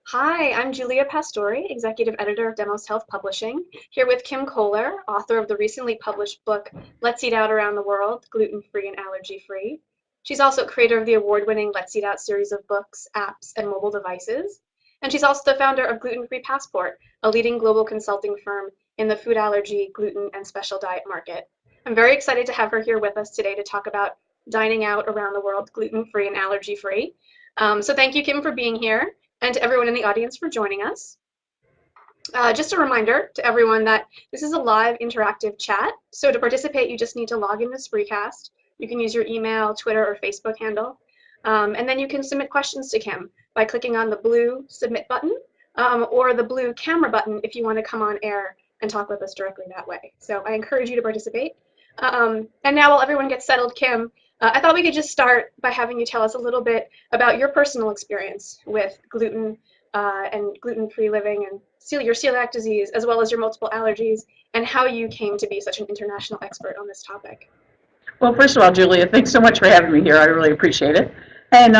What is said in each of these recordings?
Hi, I'm Julia Pastori, Executive Editor of Demos Health Publishing, here with Kim Koeller, author of the recently published book, Let's Eat Out Around the World, Gluten-Free and Allergy-Free. She's also creator of the award-winning Let's Eat Out series of books, apps, and mobile devices. And she's also the founder of Gluten-Free Passport, a leading global consulting firm in the food allergy, gluten, and special diet market. I'm very excited to have her here with us today to talk about dining out around the world, gluten-free and allergy-free. So thank you, Kim, for being here and to everyone in the audience for joining us. Just a reminder to everyone that this is a live interactive chat. So to participate, you just need to log into Spreecast. You can use your email, Twitter, or Facebook handle. And then you can submit questions to Kim by clicking on the blue submit button or the blue camera button if you want to come on air and talk with us directly that way. So I encourage you to participate. And now while everyone gets settled, Kim, I thought we could just start by having you tell us a little bit about your personal experience with gluten and gluten-free living and your celiac disease, as well as your multiple allergies, and how you came to be such an international expert on this topic. Well, first of all, Julia, thanks so much for having me here. I really appreciate it. And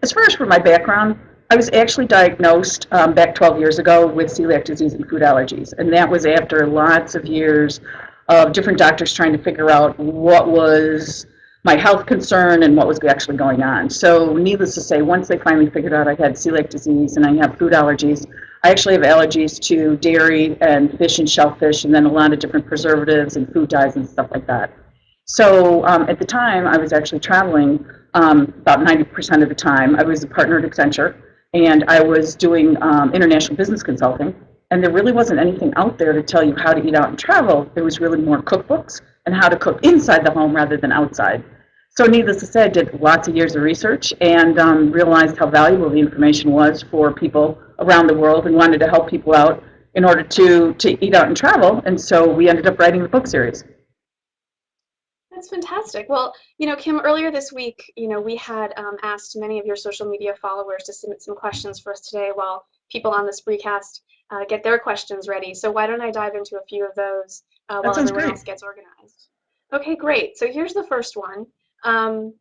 as far as for my background, I was actually diagnosed back 12 years ago with celiac disease and food allergies. And that was after lots of years of different doctors trying to figure out what was my health concern and what was actually going on. So needless to say, once they finally figured out I had celiac disease and I have food allergies, I actually have allergies to dairy and fish and shellfish and then a lot of different preservatives and food dyes and stuff like that. So at the time, I was actually traveling about 90% of the time. I was a partner at Accenture, and I was doing international business consulting. And there really wasn't anything out there to tell you how to eat out and travel. There was really more cookbooks and how to cook inside the home rather than outside. So needless to say, I did lots of years of research and realized how valuable the information was for people around the world and wanted to help people out in order to eat out and travel. And so we ended up writing the book series. That's fantastic. Well, Kim, earlier this week, we had asked many of your social media followers to submit some questions for us today while people on the Spreecast get their questions ready. So why don't I dive into a few of those That while sounds everyone great. else gets organized? Okay, great. So here's the first one. Um,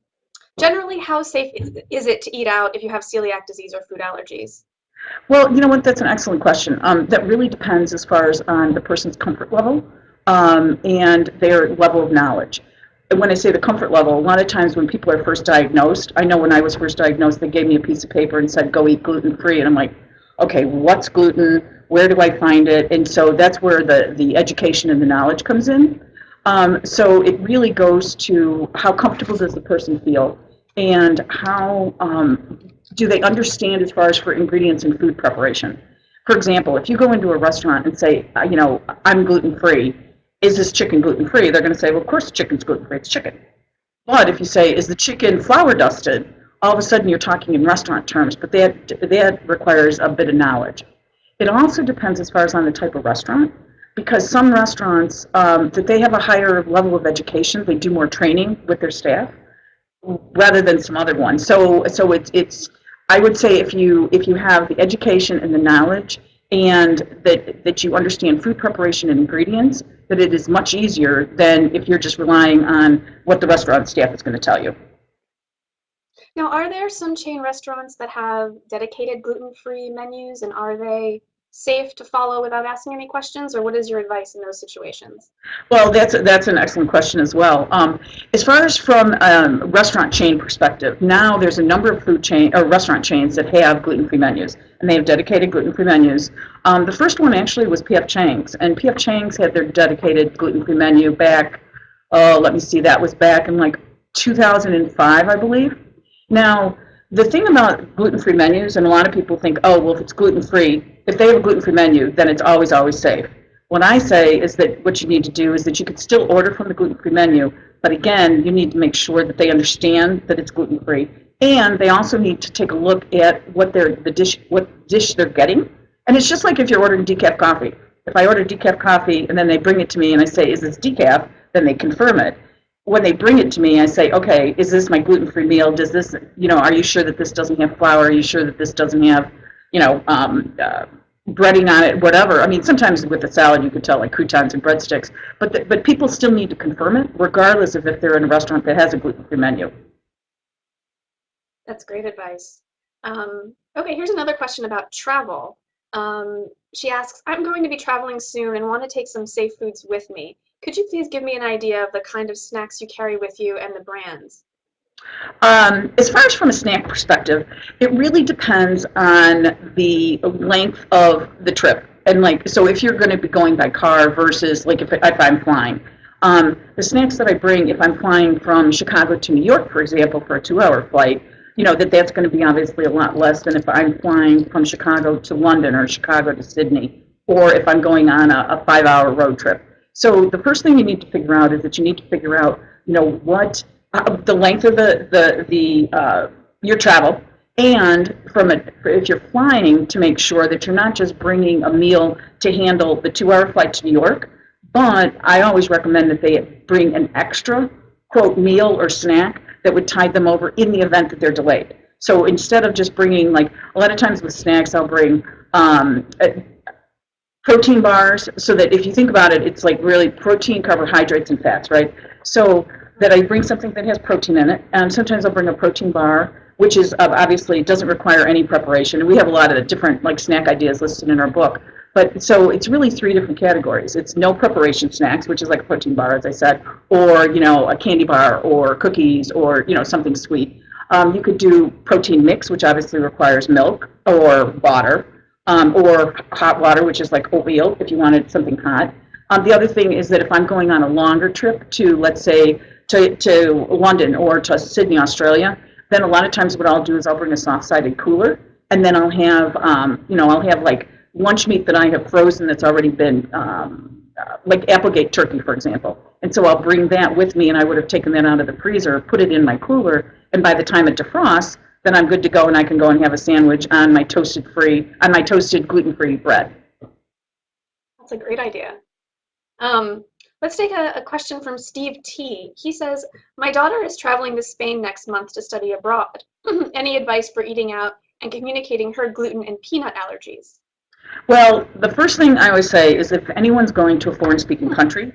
Generally, how safe is it to eat out if you have celiac disease or food allergies? Well, you know what? That's an excellent question. That really depends as far as on the person's comfort level and their level of knowledge. And when I say the comfort level, a lot of times when people are first diagnosed, I know when I was first diagnosed, they gave me a piece of paper and said, go eat gluten-free. And I'm like, okay, what's gluten? Where do I find it? And so that's where the education and the knowledge comes in. So it really goes to how comfortable does the person feel and how do they understand as far as for ingredients in food preparation. For example, if you go into a restaurant and say, I'm gluten-free, is this chicken gluten-free? They're going to say, well, of course chicken's gluten-free, it's chicken. But if you say, is the chicken flour dusted, all of a sudden you're talking in restaurant terms, but that requires a bit of knowledge. It also depends as far as on the type of restaurant, because some restaurants that they have a higher level of education, they do more training with their staff rather than some other ones. So it's I would say if you have the education and the knowledge and that you understand food preparation and ingredients, that it is much easier than if you're just relying on what the restaurant staff is going to tell you. Now, are there some chain restaurants that have dedicated gluten-free menus, and are they safe to follow without asking any questions, or what is your advice in those situations? Well, that's an excellent question as well. As far as from restaurant chain perspective, now there's a number of food chain or restaurant chains that have gluten-free menus, and they have dedicated gluten-free menus. The first one actually was P.F. Chang's, and P.F. Chang's had their dedicated gluten-free menu back. Oh, let me see, that was back in like 2005, I believe. Now, the thing about gluten-free menus, and a lot of people think, oh, well, if it's gluten-free, if they have a gluten-free menu, then it's always, always safe. What I say is that what you need to do is that you could still order from the gluten-free menu, but again, you need to make sure that they understand that it's gluten-free, and they also need to take a look at what dish they're getting. And it's just like if you're ordering decaf coffee. If I order decaf coffee and then they bring it to me and I say, is this decaf? Then they confirm it. When they bring it to me, I say, okay, is this my gluten-free meal? Does this, are you sure that this doesn't have flour? Are you sure that this doesn't have, you know, breading on it, whatever. I mean, sometimes with the salad you could tell like croutons and breadsticks, but people still need to confirm it, regardless of if they're in a restaurant that has a gluten-free menu. That's great advice. Okay, here's another question about travel. She asks, I'm going to be traveling soon and want to take some safe foods with me. Could you please give me an idea of the kind of snacks you carry with you and the brands? As far as from a snack perspective, it really depends on the length of the trip. And like, so if you're going to be going by car versus like if I'm flying, the snacks that I bring if I'm flying from Chicago to New York, for example, for a 2-hour flight, that's going to be obviously a lot less than if I'm flying from Chicago to London or Chicago to Sydney, or if I'm going on a 5-hour road trip. So the first thing you need to figure out is that you need to figure out, what the length of your travel, and if you're flying, to make sure that you're not just bringing a meal to handle the 2-hour flight to New York, but I always recommend that they bring an extra quote meal or snack that would tide them over in the event that they're delayed. So instead of just bringing, like a lot of times with snacks, I'll bring protein bars, so that if you think about it, it's like really protein, carbohydrates, and fats, right? So that I bring something that has protein in it, and sometimes I'll bring a protein bar, which is obviously doesn't require any preparation. And we have a lot of different like snack ideas listed in our book. But so it's really 3 different categories. It's no preparation snacks, which is like a protein bar, as I said, or a candy bar, or cookies, or something sweet. You could do protein mix, which obviously requires milk or water, or hot water, which is like oatmeal if you wanted something hot. The other thing is that if I'm going on a longer trip to, let's say, to London or to Sydney, Australia, then a lot of times what I'll do is I'll bring a soft-sided cooler, and then I'll have like lunch meat that I have frozen that's already been, like Applegate turkey, for example. And so I'll bring that with me, and I would have taken that out of the freezer, put it in my cooler, and by the time it defrosts, then I'm good to go, and I can go and have a sandwich on my toasted gluten-free bread. That's a great idea. Um, let's take a question from Steve T. He says, my daughter is traveling to Spain next month to study abroad. Any advice for eating out and communicating her gluten and peanut allergies? Well, the first thing I always say is if anyone's going to a foreign-speaking country,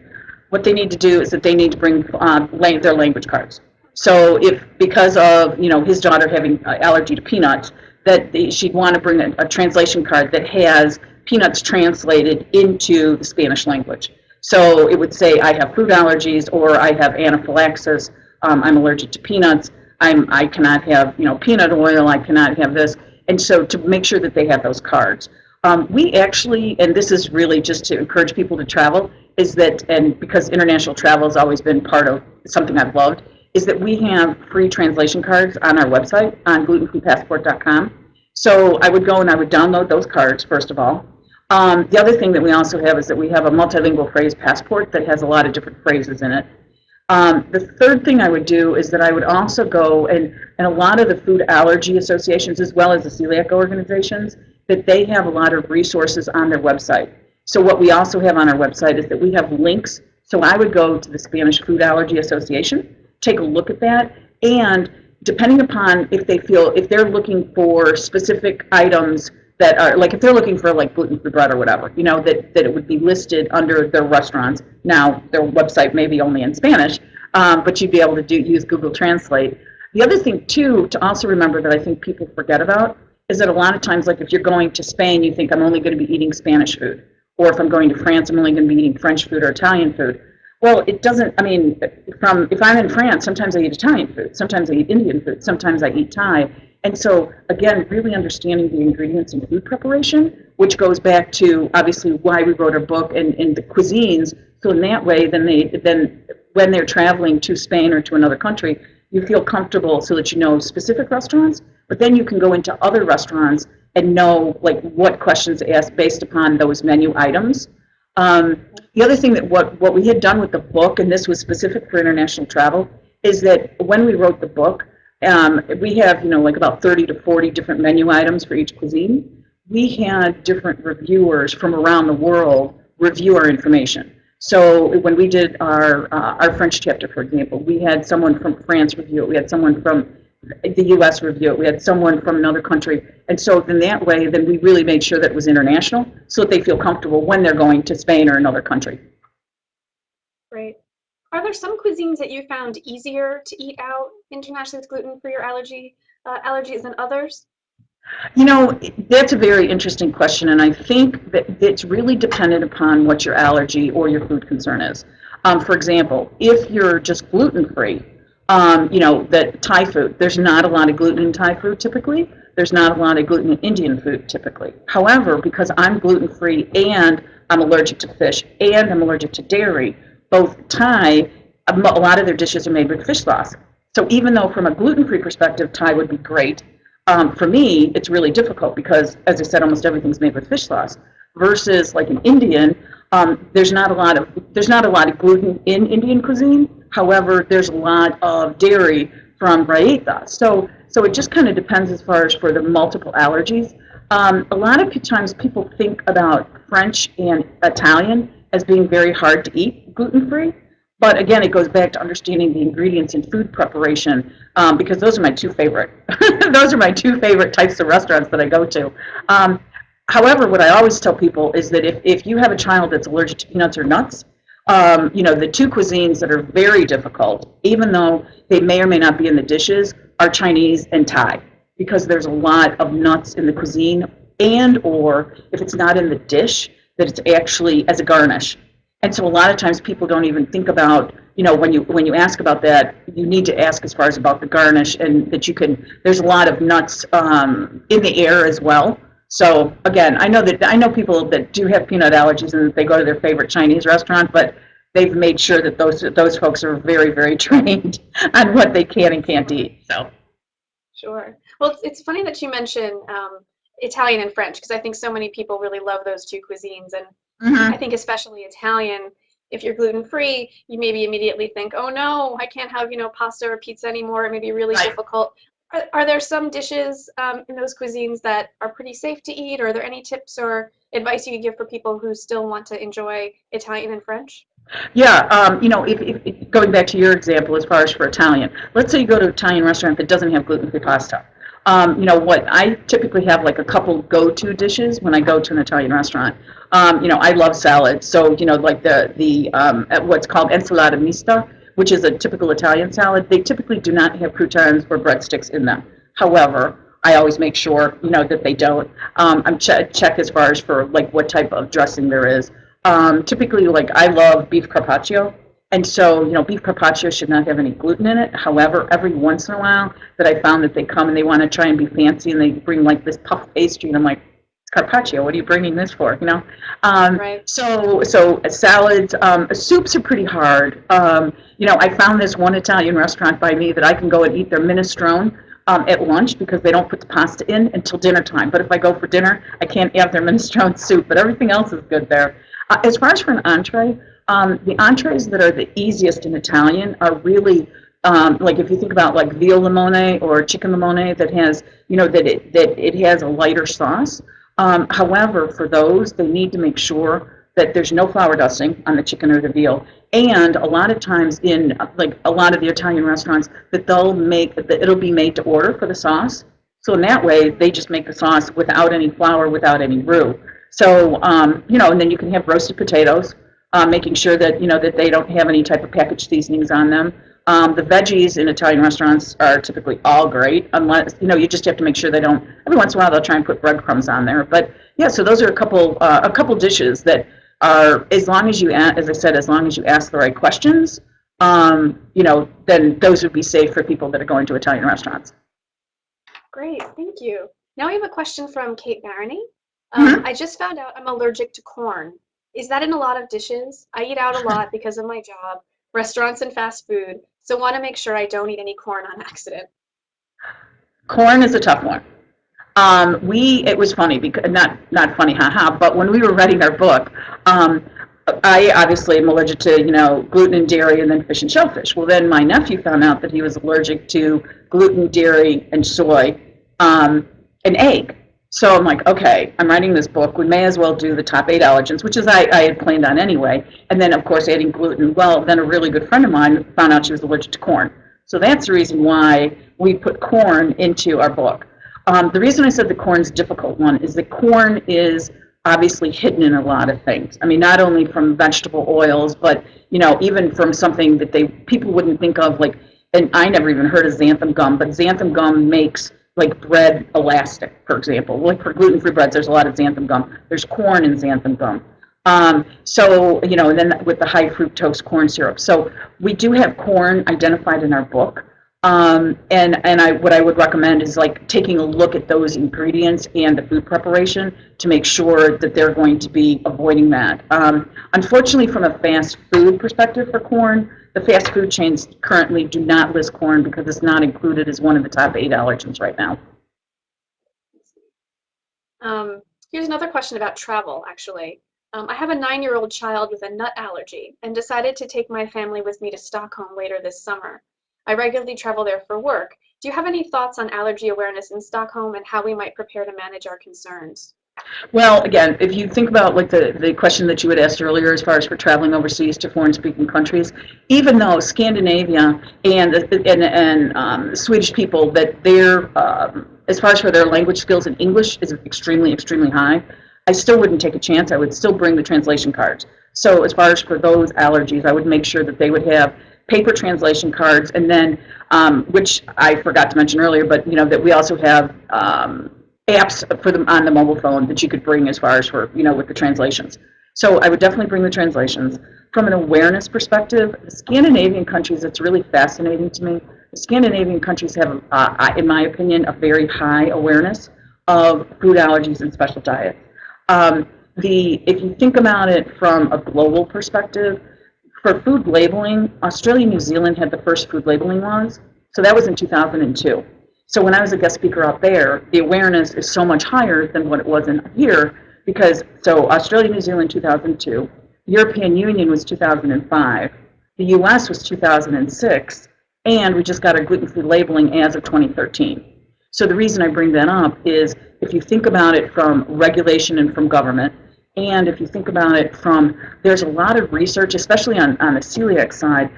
what they need to do is that they need to bring their language cards. So if because of his daughter having allergy to peanuts, that she'd want to bring a translation card that has peanuts translated into the Spanish language. So it would say I have food allergies, or I have anaphylaxis. I'm allergic to peanuts. I cannot have peanut oil. I cannot have this. And so to make sure that they have those cards. We actually, and this is really just to encourage people to travel, is that, and because international travel has always been part of something I've loved, is that we have free translation cards on our website on glutenfreepassport.com. So I would go and I would download those cards, first of all. The other thing that we also have is that we have a multilingual phrase passport that has a lot of different phrases in it. The third thing I would do is that I would also go, and a lot of the food allergy associations, as well as the celiac organizations, that they have a lot of resources on their website. So what we also have on our website is that we have links. So I would go to the Spanish Food Allergy Association, take a look at that, and depending upon if they're looking for specific items that are, like if they're looking for like gluten-free bread or whatever, that it would be listed under their restaurants. Now, their website may be only in Spanish, but you'd be able to use Google Translate. The other thing, too, to also remember that I think people forget about is that a lot of times, like if you're going to Spain, you think I'm only going to be eating Spanish food. Or if I'm going to France, I'm only going to be eating French food or Italian food. Well, it doesn't, I mean, if I'm in France, sometimes I eat Italian food, sometimes I eat Indian food, sometimes I eat Thai. And so, again, really understanding the ingredients in food preparation, which goes back to, obviously, why we wrote our book and the cuisines. So in that way, then when they're traveling to Spain or to another country, you feel comfortable so that you know specific restaurants, but then you can go into other restaurants and know like what questions to ask based upon those menu items. The other thing that what we had done with the book, and this was specific for international travel, is that when we wrote the book, we have like about 30 to 40 different menu items for each cuisine. We had different reviewers from around the world review our information. So when we did our French chapter, for example, we had someone from France review it. We had someone from the U.S. review it. We had someone from another country. And so then that way, then we really made sure that it was international so that they feel comfortable when they're going to Spain or another country. Great. Are there some cuisines that you found easier to eat out internationally with gluten for your allergies than others? You know, that's a very interesting question, and I think that it's really dependent upon what your allergy or your food concern is. For example, if you're just gluten-free, you know, that Thai food, there's not a lot of gluten in Thai food typically. There's not a lot of gluten in Indian food typically. However, because I'm gluten-free and I'm allergic to fish and I'm allergic to dairy, both Thai, a lot of their dishes are made with fish sauce. So even though from a gluten-free perspective, Thai would be great, for me, it's really difficult because, as I said, almost everything's made with fish sauce. Versus like an Indian, there's not a lot of gluten in Indian cuisine. However, there's a lot of dairy from raita. So it just kind of depends as far as for the multiple allergies. A lot of times people think about French and Italian as being very hard to eat gluten free. But again, it goes back to understanding the ingredients in food preparation, because those are my two favorite. Those are my two favorite types of restaurants that I go to. Um, However, what I always tell people is that if you have a child that's allergic to peanuts or nuts, you know, the two cuisines that are very difficult, even though they may or may not be in the dishes, are Chinese and Thai, because there's a lot of nuts in the cuisine, and or if it's not in the dish, that it's actually as a garnish. And so a lot of times people don't even think about, you know, when you ask about that, you need to ask as far as about the garnish, and that you can. There's a lot of nuts in the air as well. So again, I know people that do have peanut allergies and that they go to their favorite Chinese restaurant, but they've made sure that those folks are very very trained on what they can and can't eat. So. Sure. Well, it's funny that you mention Italian and French because I think so many people really love those two cuisines, and I Hmm. think especially Italian, if you're gluten free, you maybe immediately think, oh no, I can't have, pasta or pizza anymore. It may be really Right. difficult. Are there some dishes in those cuisines that are pretty safe to eat? Or are there any tips or advice you could give for people who still want to enjoy Italian and French? Yeah, you know, if going back to your example as far as for Italian, let's say you go to an Italian restaurant that doesn't have gluten-free pasta. You know, what I typically have like a couple go-to dishes when I go to an Italian restaurant. You know, I love salad, so you know, like the what's called ensalada mista, which is a typical Italian salad. They typically do not have croutons or breadsticks in them. However, I always make sure, you know, that they don't. I'm check as far as for like what type of dressing there is. Typically, like I love beef carpaccio, and so you know, beef carpaccio should not have any gluten in it. However, every once in a while, that I found that they come and they want to try and be fancy, and they bring like this puff pastry, and I'm like, it's carpaccio. What are you bringing this for? You know. Right. So salads, soups are pretty hard. You know, I found this one Italian restaurant by me that I can go and eat their minestrone. At lunch because they don't put the pasta in until dinner time. But if I go for dinner, I can't have their minestrone soup. But everything else is good there. As far as for an entree, the entrees that are the easiest in Italian are really like if you think about like veal limone or chicken limone that has, you know, that it has a lighter sauce. However, for those, they need to make sure that there's no flour dusting on the chicken or the veal. And a lot of times in like a lot of the Italian restaurants, that it'll be made to order for the sauce. So in that way, they just make the sauce without any flour, without any roux. So, you know, and then you can have roasted potatoes, making sure that, you know, that they don't have any type of packaged seasonings on them. The veggies in Italian restaurants are typically all great, unless, you know, you just have to make sure they don't, every once in a while they'll try and put breadcrumbs on there. But yeah, so those are a couple dishes that are, as long as you, as I said, as long as you ask the right questions, you know, then those would be safe for people that are going to Italian restaurants. Great, thank you. Now we have a question from Kate Barony. Mhm. I just found out I'm allergic to corn. Is that in a lot of dishes? I eat out a lot because of my job, restaurants and fast food, so want to make sure I don't eat any corn on accident. Corn is a tough one. It was funny because not funny, haha. But when we were writing our book, I obviously am allergic to, you know, gluten and dairy, and then fish and shellfish. Well, then my nephew found out that he was allergic to gluten, dairy, and soy, and egg. So I'm like, okay, I'm writing this book. We may as well do the top 8 allergens, which is I had planned on anyway. And then of course adding gluten. Well, then a really good friend of mine found out she was allergic to corn. So that's the reason why we put corn into our book. The reason I said the corn's a difficult one is that corn is obviously hidden in a lot of things. I mean, not only from vegetable oils, but you know, even from something that people wouldn't think of, like, and I never even heard of xanthan gum, but xanthan gum makes like bread elastic, for example. Like for gluten-free breads, there's a lot of xanthan gum. There's corn in xanthan gum. So, and then with the high fructose corn syrup. So we do have corn identified in our book. What I would recommend is like taking a look at those ingredients and the food preparation to make sure that they're going to be avoiding that. Unfortunately, from a fast food perspective for corn, the fast food chains currently do not list corn because it's not included as one of the top 8 allergens right now. Here's another question about travel, actually. I have a 9-year-old child with a nut allergy and decided to take my family with me to Stockholm later this summer. I regularly travel there for work. Do you have any thoughts on allergy awareness in Stockholm and how we might prepare to manage our concerns? Well, again, if you think about like the question that you had asked earlier as far as for traveling overseas to foreign-speaking countries, even though Scandinavia and Swedish people, that their as far as for their language skills in English is extremely, extremely high, I still wouldn't take a chance. I would still bring the translation cards. So as far as for those allergies, I would make sure that they would have paper translation cards, and then, which I forgot to mention earlier, but that we also have apps for them on the mobile phone that you could bring as far as for, with the translations. So I would definitely bring the translations. From an awareness perspective, the Scandinavian countries, it's really fascinating to me. The Scandinavian countries have, in my opinion, a very high awareness of food allergies and special diets. If you think about it from a global perspective, for food labeling, Australia and New Zealand had the first food labeling laws. So that was in 2002. So when I was a guest speaker out there, the awareness is so much higher than what it was in here because, so Australia, New Zealand, 2002, the European Union was 2005, the US was 2006, and we just got our gluten-free labeling as of 2013. So the reason I bring that up is if you think about it from regulation and from government, and if you think about it from, there's a lot of research, especially on the celiac side,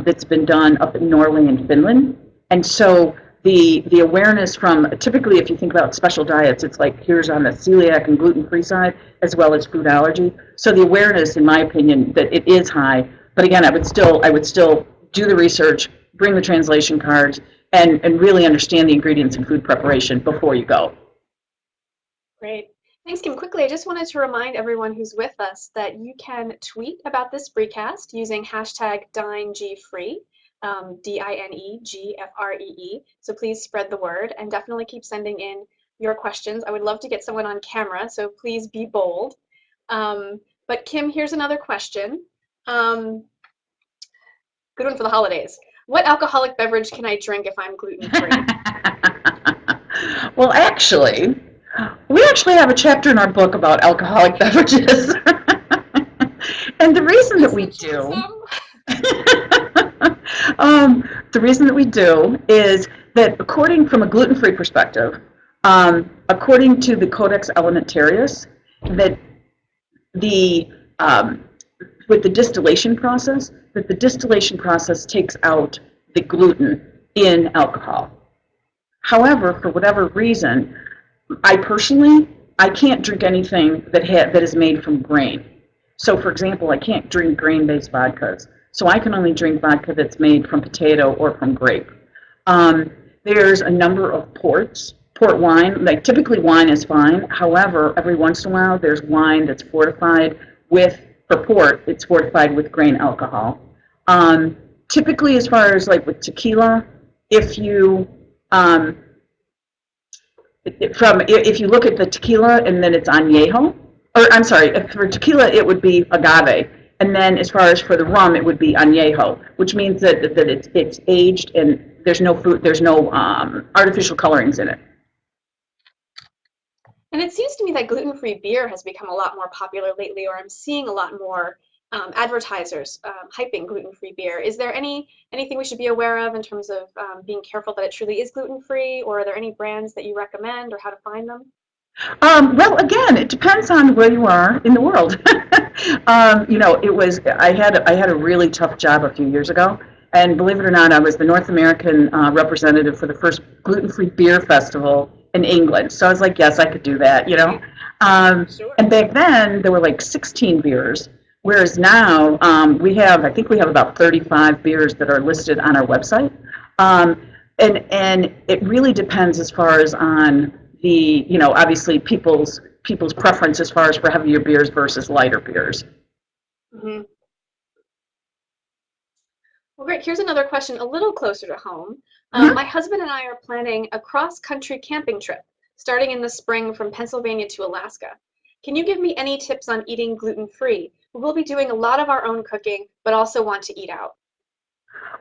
that's been done up in Norway and Finland. And so the awareness from, typically if you think about special diets, it's like here's on the celiac and gluten-free side, as well as food allergy. So the awareness, in my opinion, that it is high. But again, I would still do the research, bring the translation cards, and really understand the ingredients in food preparation before you go. Great. Thanks, Kim. Quickly, I just wanted to remind everyone who's with us that you can tweet about this Freecast using hashtag DineGFree, DINEGFREE. So please spread the word and definitely keep sending in your questions. I would love to get someone on camera, so please be bold. But Kim, here's another question. Good one for the holidays. What alcoholic beverage can I drink if I'm gluten-free? Well, actually, we actually have a chapter in our book about alcoholic beverages. And the reason that we do, the reason that we do is that from a gluten-free perspective, according to the Codex Alimentarius, that with the distillation process, that the distillation process takes out the gluten in alcohol. However, for whatever reason, I can't drink anything that is made from grain. So, for example, I can't drink grain-based vodkas. So I can only drink vodka that's made from potato or from grape. There's a number of port wine. Like typically wine is fine. However, every once in a while there's wine that's fortified for port, it's fortified with grain alcohol. Typically, as far as like with tequila, if you if you look at the tequila and then it's añejo, or I'm sorry, for tequila it would be agave, and then as far as for the rum it would be añejo, which means that it's aged and there's no artificial colorings in it. And it seems to me that gluten-free beer has become a lot more popular lately, or I'm seeing a lot more advertisers hyping gluten-free beer. Is there anything we should be aware of in terms of being careful that it truly is gluten-free, or are there any brands that you recommend or how to find them? Well, again, it depends on where you are in the world. I had a really tough job a few years ago, and believe it or not, I was the North American representative for the first gluten-free beer festival in England. So I was like, yes, I could do that, Sure. And back then there were like 16 beers, whereas now I think we have about 35 beers that are listed on our website. and it really depends as far as on the, obviously people's preference as far as for heavier beers versus lighter beers. Hmm. Well, great. Here's another question a little closer to home. My Mhm. husband and I are planning a cross-country camping trip starting in the spring from Pennsylvania to Alaska. Can you give me any tips on eating gluten-free? We'll be doing a lot of our own cooking, but also want to eat out.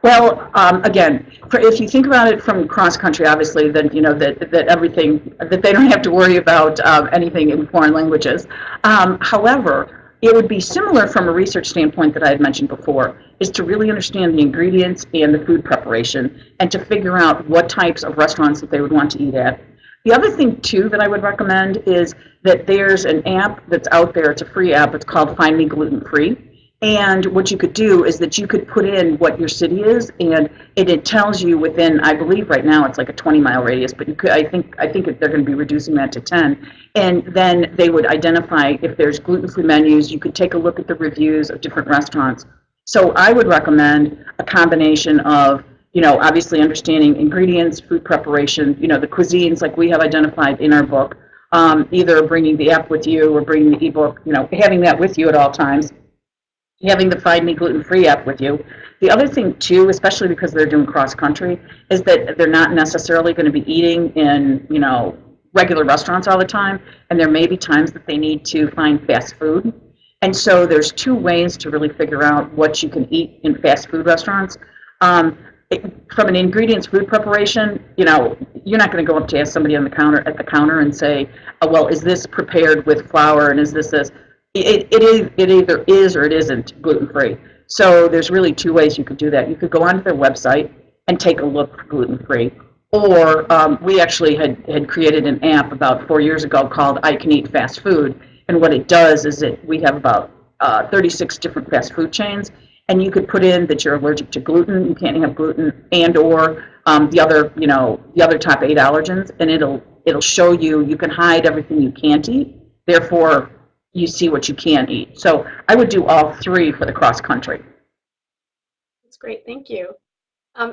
Well, again, if you think about it from cross country, obviously, then you know that everything that they don't have to worry about anything in foreign languages. However, it would be similar from a research standpoint that I had mentioned before, is to really understand the ingredients and the food preparation, and to figure out what types of restaurants that they would want to eat at. The other thing too that I would recommend is that there's an app that's out there. It's a free app. It's called Find Me Gluten Free. And what you could do is that you could put in what your city is, and it tells you within, I believe right now it's like a 20-mile radius, but you could, I think they're going to be reducing that to 10. And then they would identify if there's gluten-free menus. You could take a look at the reviews of different restaurants. So I would recommend a combination of, obviously understanding ingredients, food preparation, the cuisines like we have identified in our book, either bringing the app with you or bringing the ebook, having that with you at all times, having the Find Me Gluten Free app with you. The other thing too, especially because they're doing cross country, is that they're not necessarily going to be eating in regular restaurants all the time, and there may be times that they need to find fast food. And so there's two ways to really figure out what you can eat in fast food restaurants. Um, from an ingredients food preparation, you're not going to go up to ask somebody on the counter at the counter and say, oh, well, is this prepared with flour and is this? It either is or it isn't gluten free. So there's really two ways you could do that. You could go onto their website and take a look for gluten free, or we actually had created an app about 4 years ago called I Can Eat Fast Food, and what it does is we have about 36 different fast food chains, and you could put in that you're allergic to gluten, you can't have gluten, and or the other top 8 allergens, and it'll show you. You can hide everything you can't eat. Therefore, you see what you can eat. So I would do all three for the cross country. That's great. Thank you.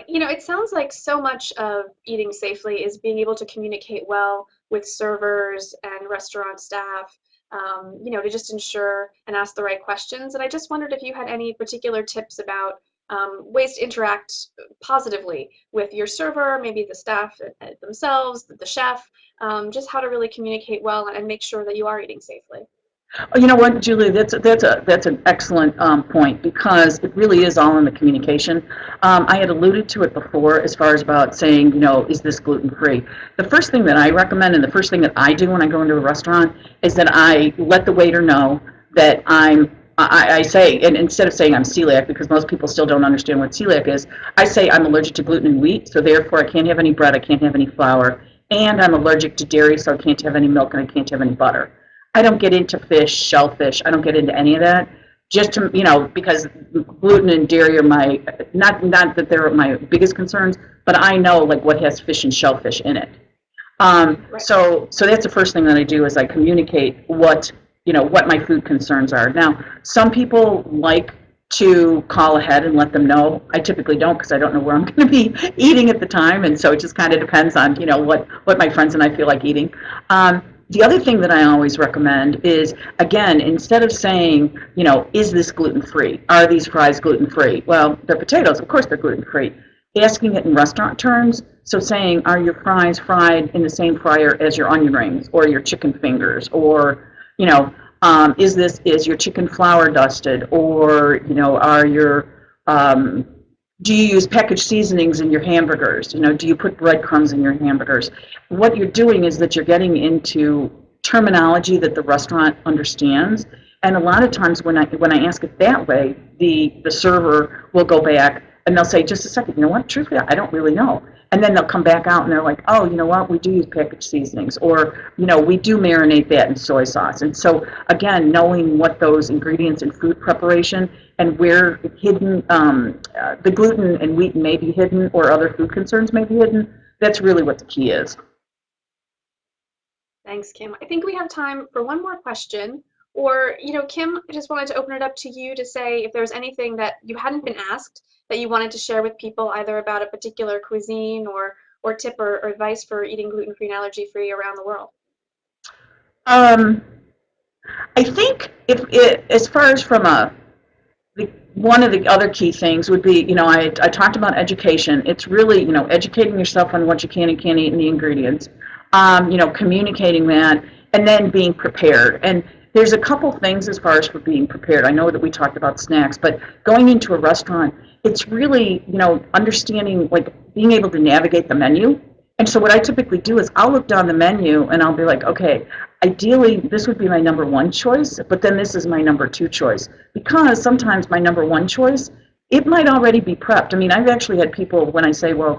It sounds like so much of eating safely is being able to communicate well with servers and restaurant staff, to just ensure and ask the right questions. And I just wondered if you had any particular tips about ways to interact positively with your server, maybe the staff themselves, the chef, just how to really communicate well and make sure that you are eating safely. Oh, you know what, Julie? That's an excellent point, because it really is all in the communication. I had alluded to it before as far as about saying, is this gluten free? The first thing that I recommend, and the first thing that I do when I go into a restaurant, is that I let the waiter know that I say, and instead of saying I'm celiac, because most people still don't understand what celiac is, I say I'm allergic to gluten and wheat, so therefore I can't have any bread, I can't have any flour, and I'm allergic to dairy, so I can't have any milk and I can't have any butter. I don't get into fish, shellfish. I don't get into any of that. Just to, because gluten and dairy are not that they're my biggest concerns, but I know like what has fish and shellfish in it. Right. So that's the first thing that I do is I communicate what my food concerns are. Now, some people like to call ahead and let them know. I typically don't, because I don't know where I'm going to be eating at the time, and so it just kind of depends on what my friends and I feel like eating. The other thing that I always recommend is, again, instead of saying, is this gluten free? Are these fries gluten free? Well, they're potatoes, of course they're gluten free. Asking it in restaurant terms, so saying, are your fries fried in the same fryer as your onion rings or your chicken fingers, or is your chicken flour dusted, or are your do you use packaged seasonings in your hamburgers? Do you put breadcrumbs in your hamburgers? What you're doing is that you're getting into terminology that the restaurant understands. And a lot of times when I ask it that way, the server will go back and they'll say, just a second, you know what, truthfully, I don't really know. And then they'll come back out and they're like, oh, you know what, we do use packaged seasonings, or, we do marinate that in soy sauce. And so, again, knowing what those ingredients in food preparation and where hidden the gluten and wheat may be hidden, or other food concerns may be hidden, that's really what the key is. Thanks, Kim. I think we have time for one more question. Or, Kim, I just wanted to open it up to you to say if there's anything that you hadn't been asked that you wanted to share with people, either about a particular cuisine or tip or advice for eating gluten-free and allergy-free around the world. Um, I think if it, as far as from one of the other key things would be, I talked about education. It's really, educating yourself on what you can and can't eat and the ingredients, communicating that, and then being prepared. And there's a couple things as far as for being prepared. I know that we talked about snacks, but going into a restaurant, it's really, understanding, like being able to navigate the menu. And so what I typically do is I'll look down the menu and I'll be like, okay, ideally this would be my number one choice, but then this is my number two choice. Because sometimes my number one choice, it might already be prepped. I mean, I've actually had people when I say, well,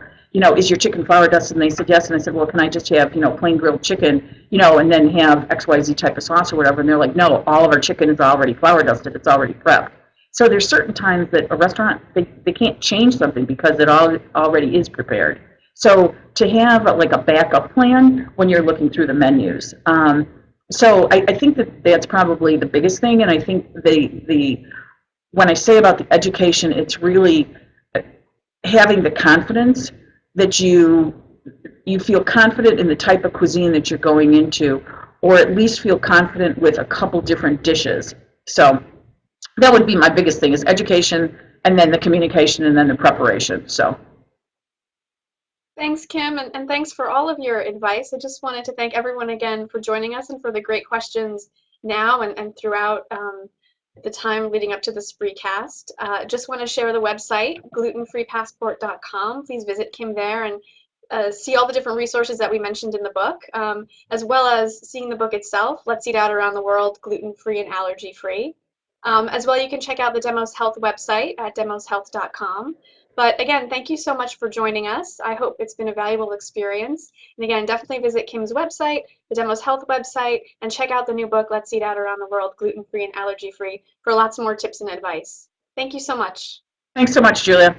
is your chicken flour dusted? And they said yes. And I said, well, can I just have, plain grilled chicken, and then have XYZ type of sauce or whatever? And they're like, no, all of our chicken is already flour dusted. It's already prepped. So there's certain times that a restaurant, they can't change something because it already is prepared. So to have like a backup plan when you're looking through the menus. So I think that that's probably the biggest thing, and I think the when I say about the education, it's really having the confidence that you feel confident in the type of cuisine that you're going into, or at least feel confident with a couple different dishes. So that would be my biggest thing: is education, and then the communication, and then the preparation. So. Thanks, Kim, and thanks for all of your advice. I just wanted to thank everyone again for joining us and for the great questions now and throughout the time leading up to this free cast. Just want to share the website, glutenfreepassport.com. Please visit Kim there and see all the different resources that we mentioned in the book, as well as seeing the book itself, Let's Eat Out Around the World, Gluten-Free and Allergy-Free. As well, you can check out the Demos Health website at demoshealth.com. But again, thank you so much for joining us. I hope it's been a valuable experience. And again, definitely visit Kim's website, the Demos Health website, and check out the new book, Let's Eat Out Around the World, Gluten-Free and Allergy-Free, for lots more tips and advice. Thank you so much. Thanks so much, Julia.